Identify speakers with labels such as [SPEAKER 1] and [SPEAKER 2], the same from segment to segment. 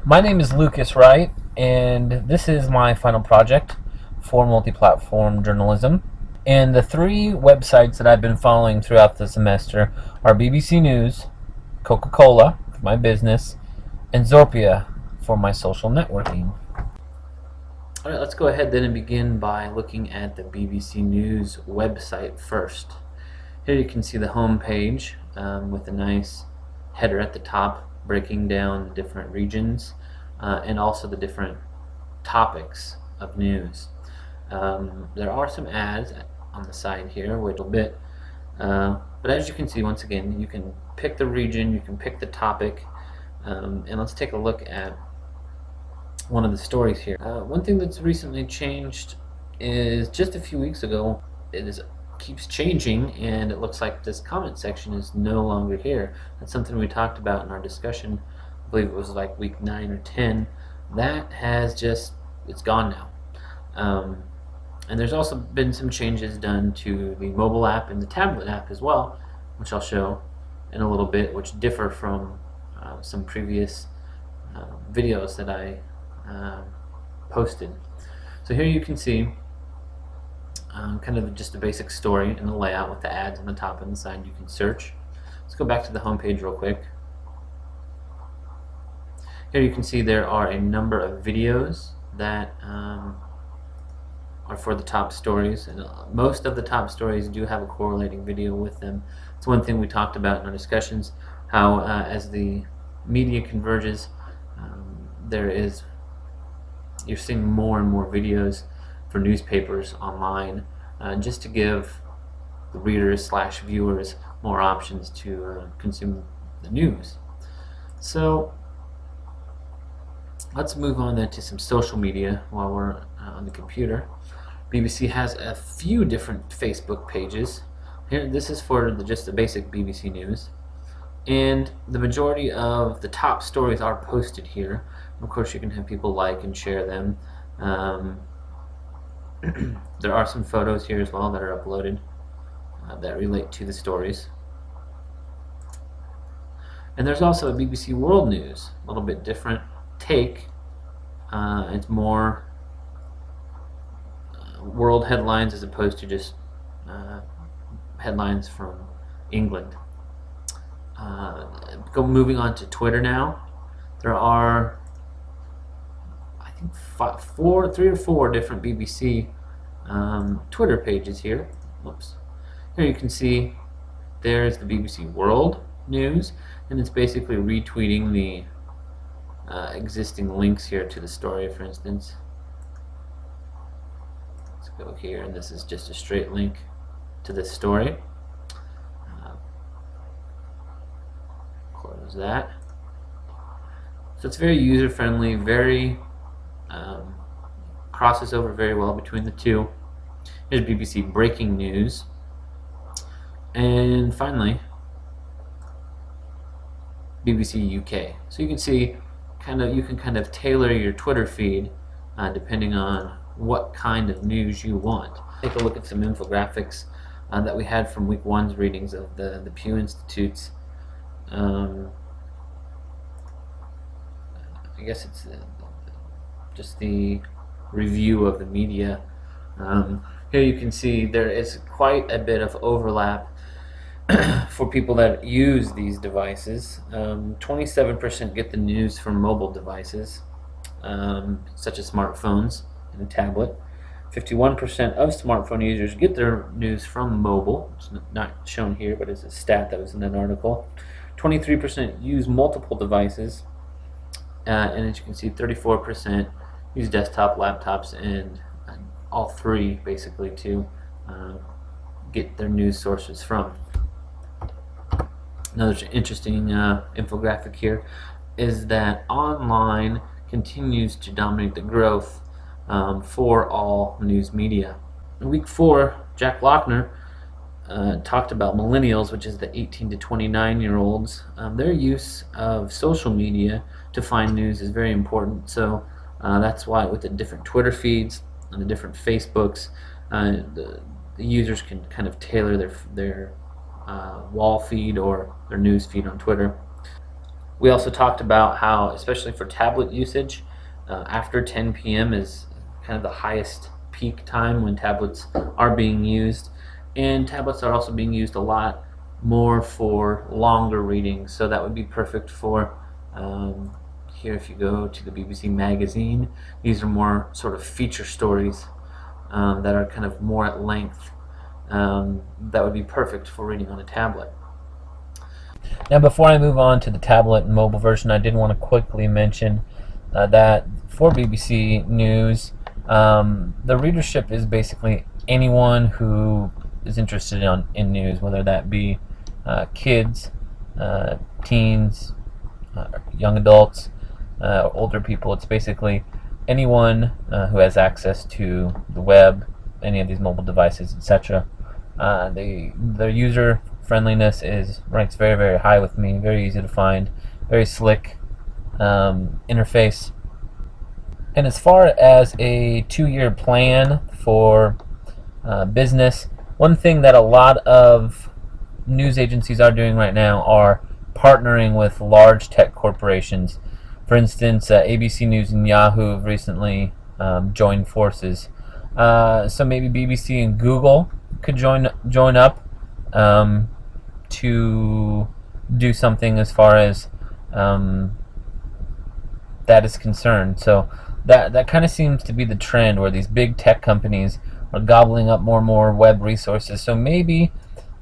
[SPEAKER 1] My name is Lucas Wright, and this is my final project for multi-platform journalism. And the three websites that I've been following throughout the semester are BBC News, Coca-Cola for my business, and Zorpia for my social networking. Alright, let's go ahead then and begin by looking at the BBC News website first. Here you can see the home page with a nice header at the top breaking down the different regions and also the different topics of news. There are some ads on the side here, which a bit, but as you can see, once again, you can pick the region, you can pick the topic, and let's take a look at one of the stories here. One thing that's recently changed is just a few weeks ago, keeps changing, and it looks like this comment section is no longer here. That's something we talked about in our discussion. I believe it was like week 9 or 10. That has it's gone now. And there's also been some changes done to the mobile app and the tablet app as well, which I'll show in a little bit, which differ from some previous videos that I posted. So here you can see kind of just a basic story and the layout with the ads on the top and the side. You can search. Let's go back to the home page real quick. Here you can see there are a number of videos that are for the top stories, and most of the top stories do have a correlating video with them. It's one thing we talked about in our discussions, how as the media converges, you're seeing more and more videos for newspapers online, just to give the readers / viewers more options to consume the news. So let's move on then to some social media while we're on the computer. BBC has a few different Facebook pages. Here, this is for just the basic BBC News, and the majority of the top stories are posted here. Of course, you can have people like and share them. There are some photos here as well that are uploaded that relate to the stories. And there's also a BBC World News, a little bit different take. It's more world headlines as opposed to just headlines from England. Moving on to Twitter now. There are, I think, 3 or 4 different BBC Twitter pages here. Whoops. Here you can see there's the BBC World News, and it's basically retweeting the existing links here to the story, for instance. Let's go here, and this is just a straight link to this story. Close that. So it's very user-friendly, very crosses over very well between the two. Here's BBC Breaking News, and finally BBC UK. So you can see you can kind of tailor your Twitter feed depending on what kind of news you want. Take a look at some infographics that we had from week 1's readings of the Pew Institute's. I guess it's just the review of the media. Here you can see there is quite a bit of overlap for people that use these devices. 27% get the news from mobile devices, such as smartphones and a tablet. 51% of smartphone users get their news from mobile. It's not shown here, but it's a stat that was in an article. 23% use multiple devices, and as you can see, 34% use desktop, laptops, and all three basically to get their news sources from. Another interesting infographic here is that online continues to dominate the growth for all news media. In week 4, Jack Lochner talked about millennials, which is the 18 to 29-year-olds. Their use of social media to find news is very important. So that's why with the different Twitter feeds and the different Facebooks, the users can kind of tailor their wall feed or their news feed on Twitter. We also talked about how, especially for tablet usage, after 10 p.m. is kind of the highest peak time when tablets are being used. And tablets are also being used a lot more for longer readings, so that would be perfect for here. If you go to the BBC magazine, these are more sort of feature stories that are kind of more at length. That would be perfect for reading on a tablet. Now, before I move on to the tablet and mobile version, I did want to quickly mention that for BBC News, the readership is basically anyone who is interested in news, whether that be kids, teens, young adults, older people. It's basically anyone who has access to the web, any of these mobile devices, etc. Their user friendliness ranks very, very high with me. Very easy to find, very slick interface. And as far as a 2-year plan for business, one thing that a lot of news agencies are doing right now are partnering with large tech corporations. For instance, ABC News and Yahoo have recently joined forces. So maybe BBC and Google could join up to do something as far as that is concerned. So that kind of seems to be the trend, where these big tech companies are gobbling up more and more web resources. So maybe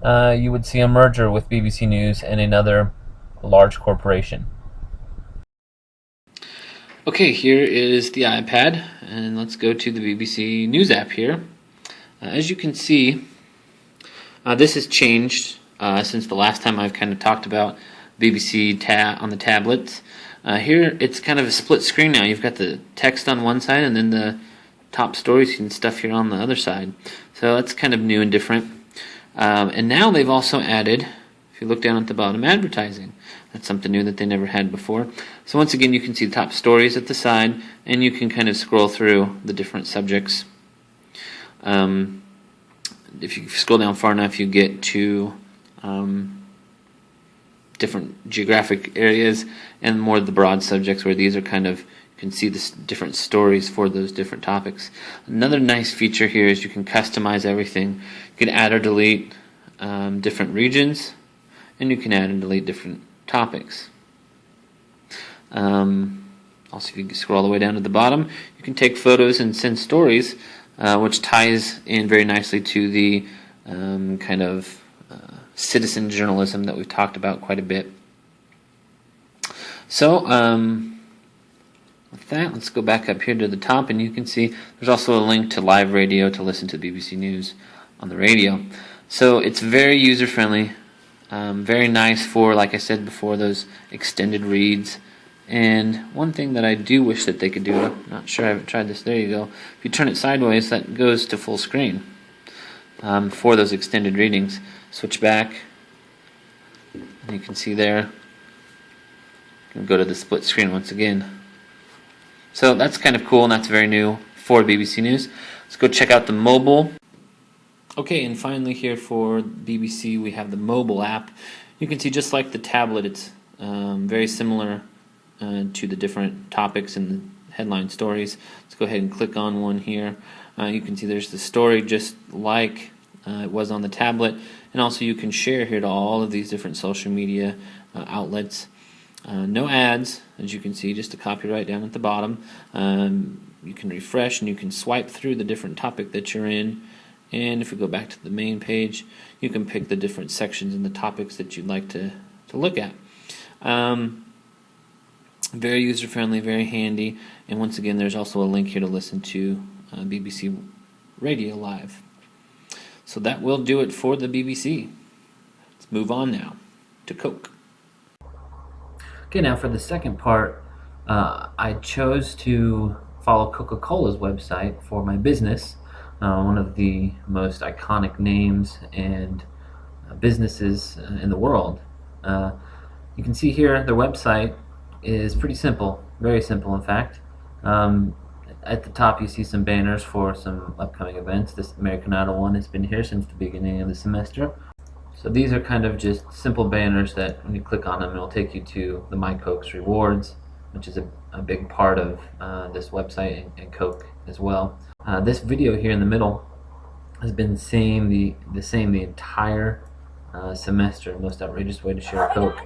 [SPEAKER 1] you would see a merger with BBC News and another large corporation. Okay, here is the iPad, and let's go to the BBC News app here. As you can see, this has changed since the last time I've kind of talked about BBC on the tablets. Here it's kind of a split screen now. You've got the text on one side and then the top stories and stuff here on the other side. So that's kind of new and different. And now they've also added, if you look down at the bottom, advertising. That's something new that they never had before. So once again, you can see the top stories at the side, and you can kind of scroll through the different subjects. If you scroll down far enough, you get to different geographic areas and more of the broad subjects, where these are kind of, you can see the different stories for those different topics. Another nice feature here is you can customize everything. You can add or delete different regions, and you can add and delete different topics. Also, if you scroll all the way down to the bottom, you can take photos and send stories, which ties in very nicely to the kind of citizen journalism that we've talked about quite a bit. So with that, let's go back up here to the top, and you can see there's also a link to live radio to listen to BBC News on the radio. So it's very user-friendly, very nice for, like I said before, those extended reads. And one thing that I do wish that they could do, I'm not sure I haven't tried this, there you go. If you turn it sideways, that goes to full screen for those extended readings. Switch back, and you can see there, you can go to the split screen once again. So that's kind of cool, and that's very new for BBC News. Let's go check out the mobile. Okay, and finally here for BBC, we have the mobile app. You can see, just like the tablet, it's very similar to the different topics and the headline stories. Let's go ahead and click on one here. You can see there's the story just like it was on the tablet, and also you can share here to all of these different social media outlets. No ads, as you can see, just a copyright down at the bottom. You can refresh and you can swipe through the different topic that you're in, and if we go back to the main page, you can pick the different sections and the topics that you'd like to look at. Very user-friendly, very handy, and once again, there's also a link here to listen to BBC Radio Live. So that will do it for the BBC. Let's move on now to Coke. Okay, now for the second part, I chose to follow Coca-Cola's website for my business, one of the most iconic names and businesses in the world. You can see here their website is pretty simple, very simple in fact. At the top you see some banners for some upcoming events. This American Idol one has been here since the beginning of the semester. So these are kind of just simple banners that when you click on them, it'll take you to the My Cokes rewards, which is a big part of this website and Coke as well. This video here in the middle has been the same the entire semester. Most outrageous way to share a Coke.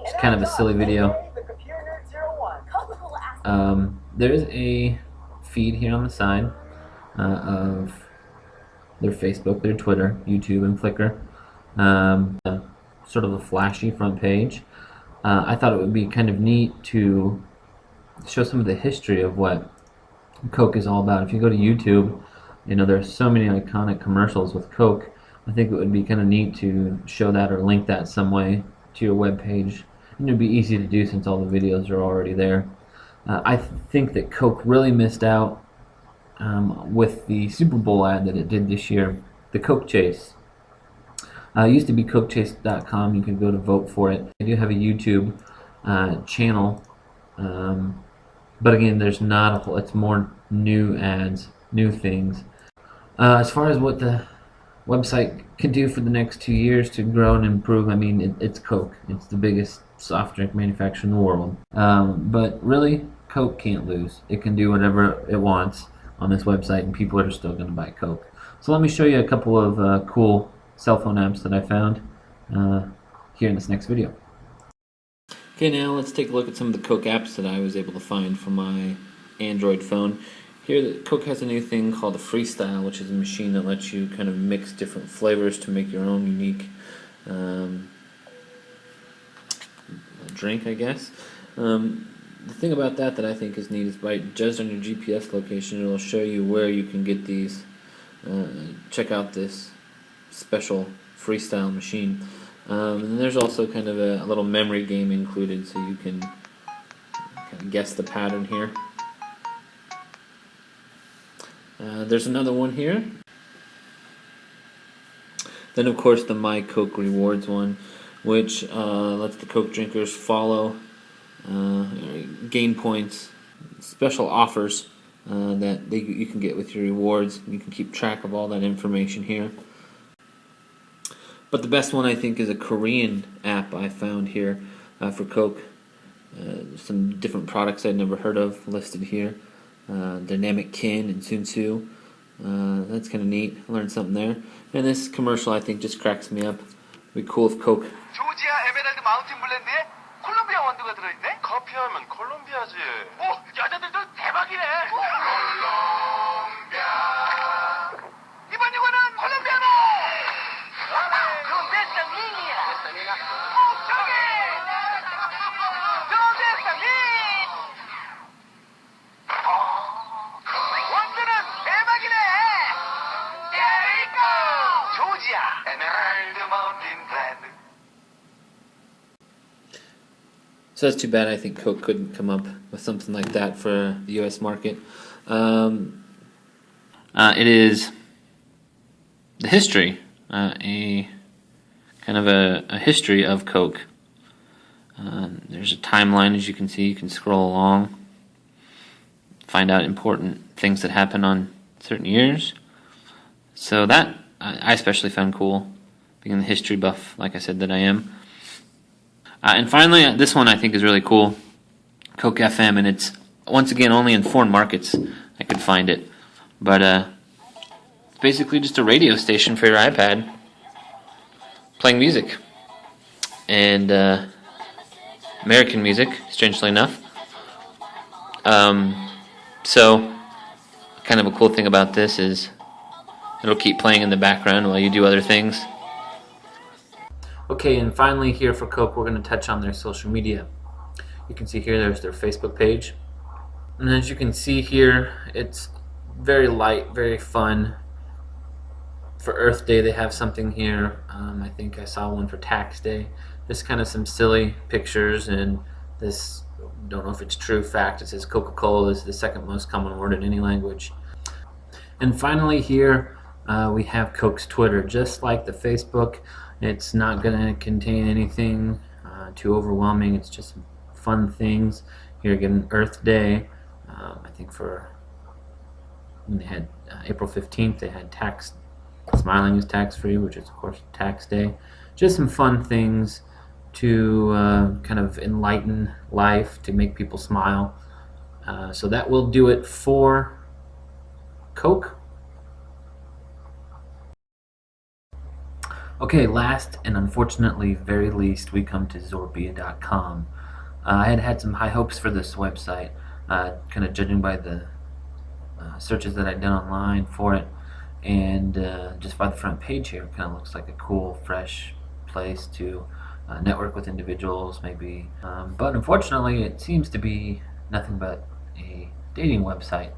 [SPEAKER 1] It's kind of a silly video. There is a feed here on the side of their Facebook, their Twitter, YouTube, and Flickr. Sort of a flashy front page. I thought it would be kind of neat to show some of the history of what Coke is all about. If you go to YouTube, you know, there's so many iconic commercials with Coke. I think it would be kind of neat to show that or link that some way to your web page. And it would be easy to do since all the videos are already there. I think that Coke really missed out with the Super Bowl ad that it did this year, the Coke Chase. It used to be CokeChase.com. You can go to vote for it. They do have a YouTube channel, but again, there's not a whole. It's more new ads, new things. As far as what the website could do for the next 2 years to grow and improve, I mean, it's Coke. It's the biggest soft drink manufacturer in the world. But really, Coke can't lose. It can do whatever it wants on this website, and people are still going to buy Coke. So let me show you a couple of cool cell phone apps that I found here in this next video. Okay, now let's take a look at some of the Coke apps that I was able to find from my Android phone. Here, Coke has a new thing called a Freestyle, which is a machine that lets you kind of mix different flavors to make your own unique drink, I guess. The thing about that I think is neat is just on your GPS location, it'll show you where you can get these. Check out this special Freestyle machine. And there's also kind of a little memory game included, so you can kind of guess the pattern here. There's another one here. Then of course the My Coke Rewards one, which lets the Coke drinkers follow, gain points, special offers that you can get with your rewards. You can keep track of all that information here. But the best one I think is a Korean app I found here for Coke. Some different products I'd never heard of listed here. Dynamic Kin and Sunsu. That's kind of neat. Learned something there. And this commercial I think just cracks me up. It'd be cool if Coke.
[SPEAKER 2] 조지아 에메랄드 마운틴 블렌드에 콜롬비아 원두가 들어있네? 커피하면 콜롬비아지. 오, 여자들도 대박이네. 콜롬비아. 이번 이거는 콜롬비아노. 그건 베스타민이야. 베스타민이야. 오, 저기. 저 베스타민. 원두는 대박이네. There we go. 조지아 에메랄드 마운틴 블렌드.
[SPEAKER 1] So that's too bad. I think Coke couldn't come up with something like that for the U.S. market. It is the history, a kind of a history of Coke. There's a timeline, as you can see. You can scroll along, find out important things that happen on certain years. So that I especially found cool, being the history buff, like I said, that I am. And finally, this one I think is really cool, Coke FM, and it's, once again, only in foreign markets I could find it. But it's basically just a radio station for your iPad, playing music. And American music, strangely enough. So, kind of a cool thing about this is it'll keep playing in the background while you do other things. Okay, and finally here for Coke, we're going to touch on their social media. You can see here there's their Facebook page. And as you can see here, it's very light, very fun. For Earth Day, they have something here. I think I saw one for Tax Day. Just kind of some silly pictures, and this, don't know if it's true fact, it says Coca-Cola is the second most common word in any language. And finally here, we have Coke's Twitter. Just like the Facebook, it's not going to contain anything too overwhelming. It's just fun things. Here again, Earth Day. I think for when they had April 15th, they had Tax smiling is tax-free, which is of course tax day. Just some fun things to kind of enlighten life, to make people smile. So that will do it for Coke. Okay, last and unfortunately very least, we come to Zorpia.com. I had some high hopes for this website, kind of judging by the searches that I'd done online for it, and just by the front page here, it kind of looks like a cool, fresh place to network with individuals, maybe. But unfortunately, it seems to be nothing but a dating website.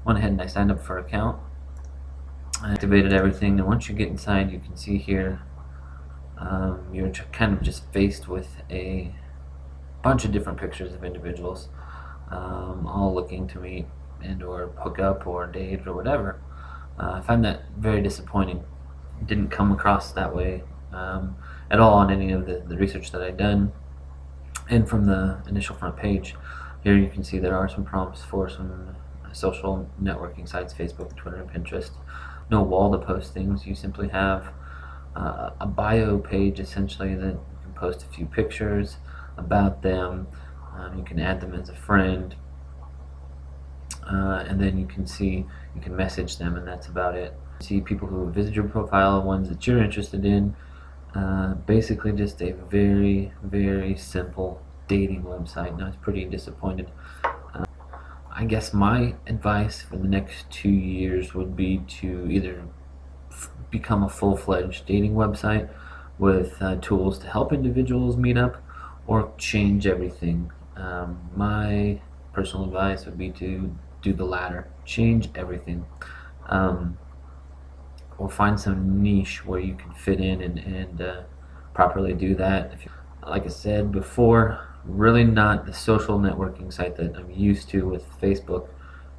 [SPEAKER 1] Went ahead and I signed up for an account. I activated everything, and once you get inside, you can see here you're kind of just faced with a bunch of different pictures of individuals, all looking to meet and or hook up or date or whatever. I find that very disappointing. It didn't come across that way at all on any of the research that I'd done. And from the initial front page, here you can see there are some prompts for some social networking sites, Facebook, Twitter, and Pinterest. No wall to post things. You simply have a bio page, essentially, that you can post a few pictures about them. You can add them as a friend, and then you can message them, and that's about it. See people who visit your profile, ones that you're interested in. Basically just a very, very simple dating website, and I was pretty disappointed. I guess my advice for the next 2 years would be to either become a full-fledged dating website with tools to help individuals meet up, or change everything. My personal advice would be to do the latter. Change everything. Or find some niche where you can fit in and properly do that. Like I said before, really not the social networking site that I'm used to with Facebook,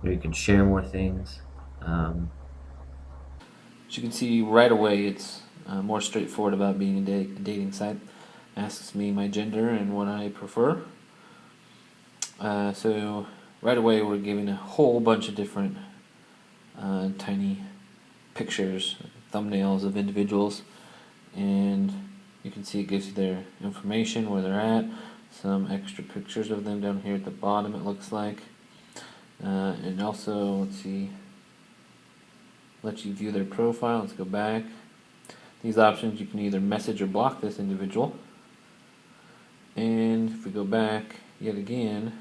[SPEAKER 1] where you can share more things. As you can see right away, it's more straightforward about being a dating site. Asks me my gender and what I prefer. So right away we're given a whole bunch of different tiny pictures, thumbnails of individuals, and you can see it gives you their information, where they're at, some extra pictures of them down here at the bottom, it looks like, and also, let's see, let you view their profile. Let's go back. These options, you can either message or block this individual, and if we go back yet again,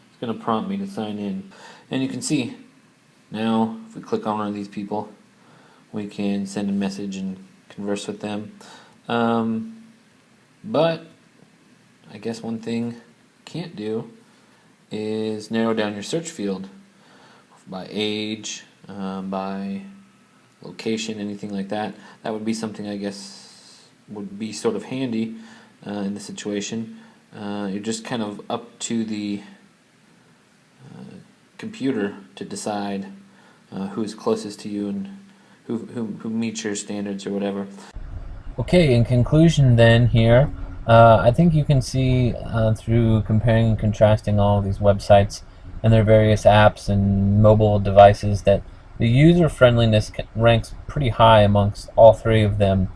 [SPEAKER 1] it's going to prompt me to sign in, and you can see now if we click on one of these people, we can send a message and converse with them. But I guess one thing you can't do is narrow down your search field by age, by location, anything like that. That would be something I guess would be sort of handy in this situation. You're just kind of up to the computer to decide who's closest to you and who meets your standards or whatever. Okay, in conclusion then here, I think you can see through comparing and contrasting all of these websites and their various apps and mobile devices that the user friendliness ranks pretty high amongst all three of them.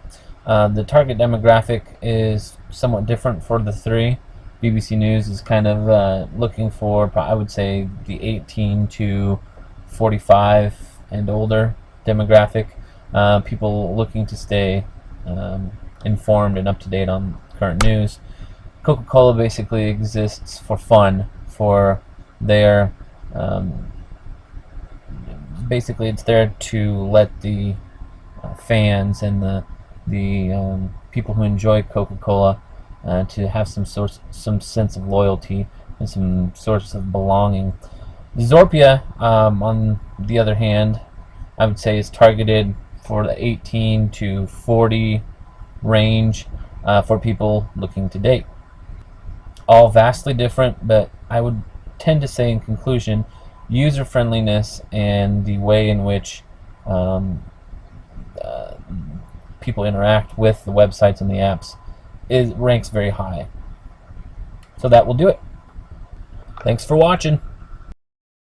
[SPEAKER 1] The target demographic is somewhat different for the three. BBC News is kind of looking for, I would say, the 18 to 45 and older demographic, people looking to stay informed and up to date on current news. Coca-Cola basically exists for fun, for their basically it's there to let the fans and the people who enjoy Coca-Cola to have some sense of loyalty and some source of belonging. Zorpia, on the other hand, I would say is targeted for the 18 to 40 range, for people looking to date. All vastly different, but I would tend to say in conclusion, user friendliness and the way in which people interact with the websites and the apps ranks very high. So that will do it. Thanks for watching.